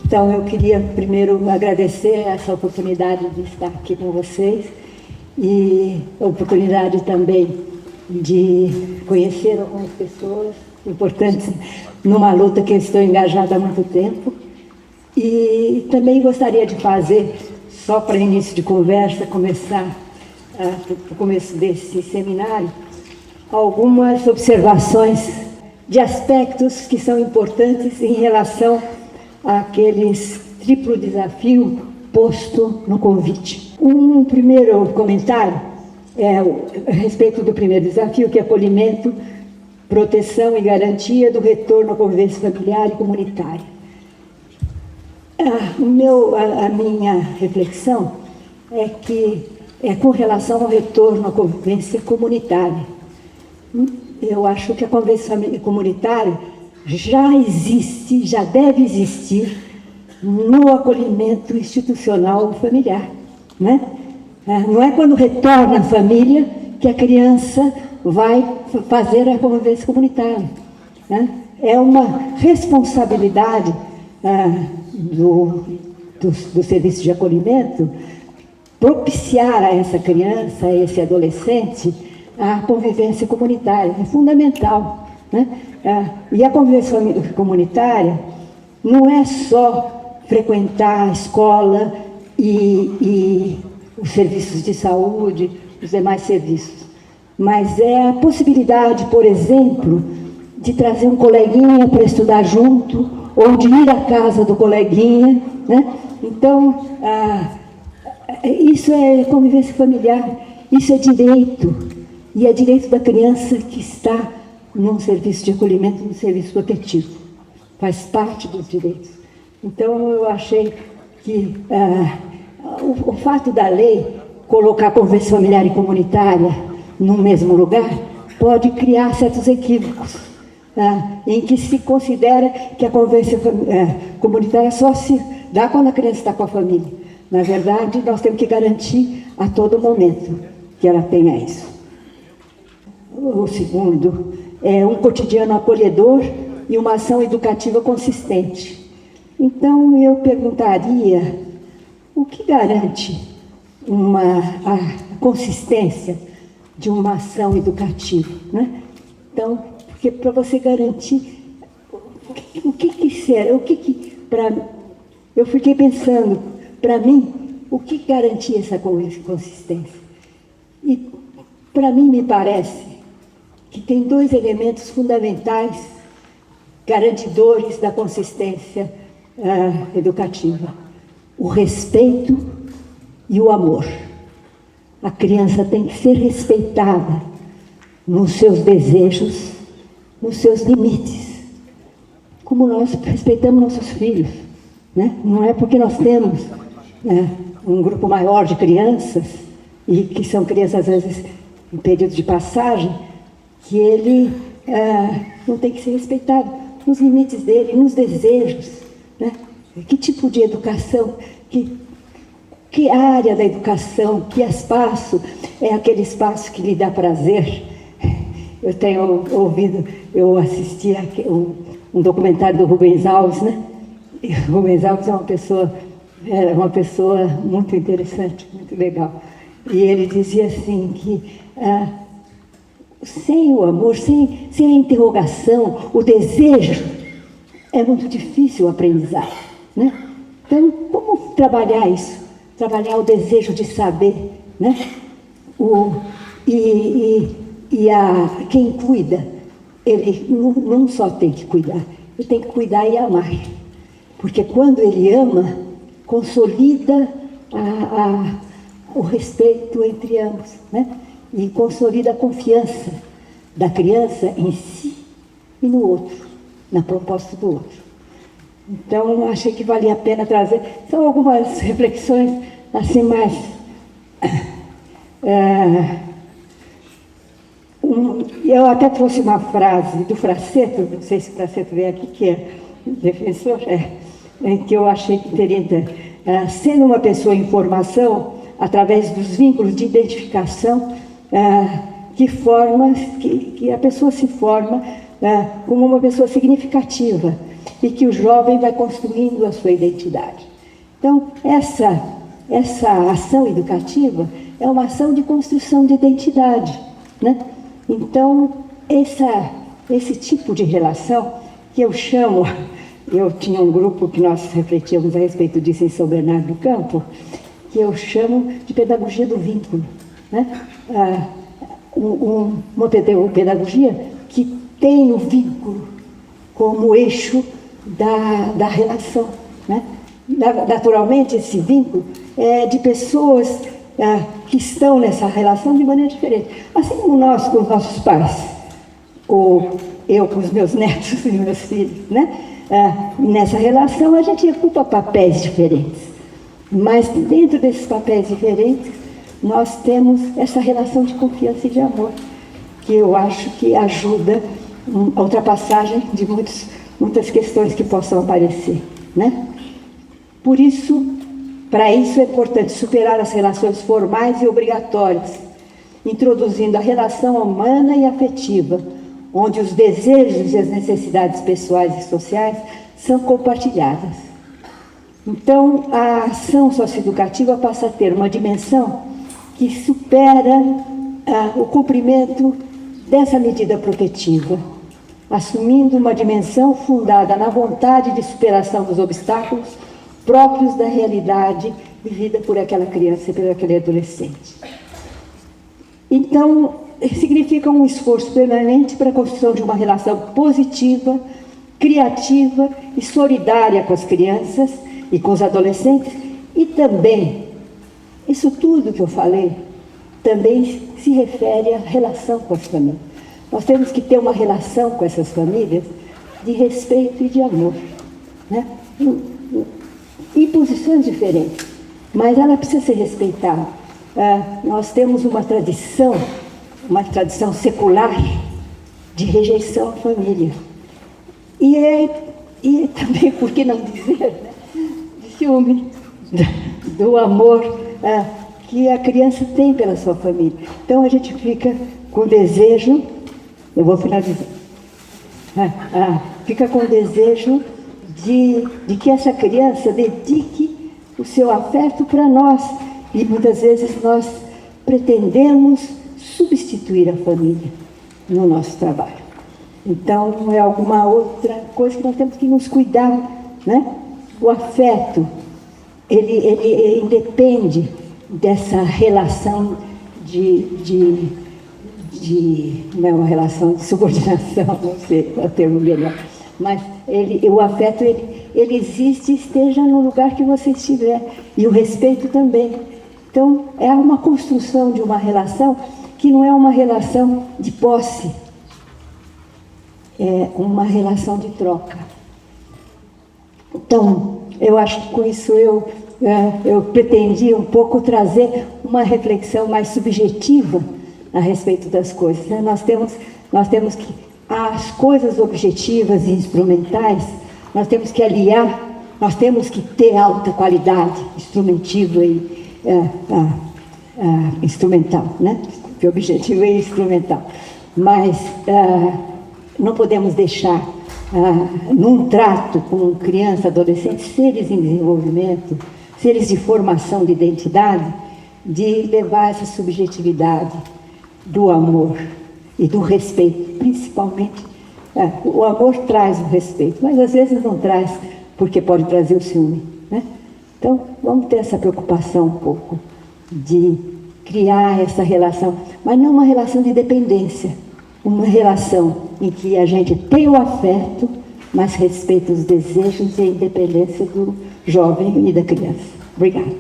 Então, eu queria primeiro agradecer essa oportunidade de estar aqui com vocês e a oportunidade também de conhecer algumas pessoas importantes numa luta que eu estou engajada há muito tempo. E também gostaria de fazer, só para início de conversa, o começo desse seminário, algumas observações de aspectos que são importantes em relação àqueles triplo desafio posto no convite. Um primeiro comentário é a respeito do primeiro desafio, que é acolhimento, proteção e garantia do retorno à convivência familiar e comunitária. A minha reflexão é que é com relação ao retorno à convivência comunitária. Eu acho que a convivência comunitária já existe, já deve existir no acolhimento institucional familiar, né? Não é quando retorna à família que a criança vai fazer a convivência comunitária, né? É uma responsabilidade do serviço de acolhimento propiciar a essa criança, a esse adolescente, a convivência comunitária. É fundamental, né? E a convivência comunitária não é só frequentar a escola e os serviços de saúde, os demais serviços, mas é a possibilidade, por exemplo, de trazer um coleguinha para estudar junto, ou de ir à casa do coleguinha, né? Então, isso é convivência familiar, isso é direito, e é direito da criança que está num serviço de acolhimento, num serviço protetivo, faz parte dos direitos. Então, eu achei que o fato da lei colocar a convivência familiar e comunitária no mesmo lugar pode criar certos equívocos, em que se considera que a convivência comunitária só se dá quando a criança está com a família. Na verdade, nós temos que garantir a todo momento que ela tenha isso. O segundo é um cotidiano acolhedor e uma ação educativa consistente. Então, eu perguntaria, o que garante a consistência de uma ação educativa, né? Então, porque para você garantir, o que será, eu fiquei pensando, para mim, o que garantia essa consistência? E, para mim, me parece que tem dois elementos fundamentais garantidores da consistência educativa: o respeito e o amor. A criança tem que ser respeitada nos seus desejos, nos seus limites, como nós respeitamos nossos filhos, né? Não é porque nós temos um grupo maior de crianças, e que são crianças, às vezes, em período de passagem, que ele não tem que ser respeitado nos limites dele, nos desejos, né? Que tipo de educação, que área da educação, que espaço é aquele espaço que lhe dá prazer? Eu tenho eu assisti um documentário do Rubens Alves, né? E o Rubens Alves era uma pessoa muito interessante, muito legal. E ele dizia assim que sem o amor, sem a interrogação, o desejo, é muito difícil o aprendizado, né? Então, como trabalhar isso? Trabalhar o desejo de saber, né? Quem cuida, ele não só tem que cuidar, ele tem que cuidar e amar. Porque quando ele ama, consolida o respeito entre ambos, né? E consolida a confiança da criança em si e no outro, na proposta do outro. Então, achei que valia a pena trazer. São algumas reflexões assim mais... eu até trouxe uma frase do Fraceto, não sei se o Fraceto veio aqui, que é defensor, que eu achei que teria... sendo uma pessoa em formação, através dos vínculos de identificação, que a pessoa se forma como uma pessoa significativa. e que o jovem vai construindo a sua identidade. Então, essa ação educativa é uma ação de construção de identidade, né? Então, esse tipo de relação que eu chamo, eu tinha um grupo que nós refletíamos a respeito disso em São Bernardo do Campo, que eu chamo de pedagogia do vínculo, né? Uma pedagogia que tem o vínculo como eixo da relação, né? Naturalmente, esse vínculo é de pessoas que estão nessa relação de maneira diferente. Assim como nós com os nossos pais, ou eu com os meus netos e meus filhos, né? Nessa relação a gente ocupa papéis diferentes. Mas dentro desses papéis diferentes, nós temos essa relação de confiança e de amor, que eu acho que ajuda a ultrapassagem de muitas questões que possam aparecer, né? Por isso, para isso é importante superar as relações formais e obrigatórias, introduzindo a relação humana e afetiva, onde os desejos e as necessidades pessoais e sociais são compartilhadas. Então, a ação socioeducativa passa a ter uma dimensão que supera o cumprimento dessa medida protetiva, assumindo uma dimensão fundada na vontade de superação dos obstáculos próprios da realidade vivida por aquela criança e por aquele adolescente. Então, significa um esforço permanente para a construção de uma relação positiva, criativa e solidária com as crianças e com os adolescentes, e também, isso tudo que eu falei, também se refere à relação com as famílias. Nós temos que ter uma relação com essas famílias de respeito e de amor, né? Em posições diferentes, mas ela precisa ser respeitada. Nós temos uma tradição secular de rejeição à família. E também, por que não dizer, né, de ciúme, do amor que a criança tem pela sua família. Então a gente fica com desejo, eu vou finalizar, fica com desejo de que essa criança dedique o seu afeto para nós. E muitas vezes nós pretendemos substituir a família no nosso trabalho. Então é alguma outra coisa que nós temos que nos cuidar, né? O afeto, ele independe dessa relação não é uma relação de subordinação, não sei o termo melhor, mas o afeto, ele existe, esteja no lugar que você estiver, e o respeito também. Então, é uma construção de uma relação que não é uma relação de posse, é uma relação de troca. Então, eu acho que com isso eu pretendi um pouco trazer uma reflexão mais subjetiva a respeito das coisas, né? Nós temos que as coisas objetivas e instrumentais, nós temos que aliar, nós temos que ter alta qualidade instrumentiva e instrumental, né? Que objetivo é instrumental, mas não podemos deixar num trato com criança, adolescente, seres em desenvolvimento, seres de formação de identidade, de levar essa subjetividade do amor e do respeito, principalmente. O amor traz o respeito, mas às vezes não traz, porque pode trazer o ciúme, né? Então, vamos ter essa preocupação um pouco de criar essa relação, mas não uma relação de dependência, uma relação em que a gente tem o afeto, mas respeita os desejos e a independência do jovem e da criança. Obrigada.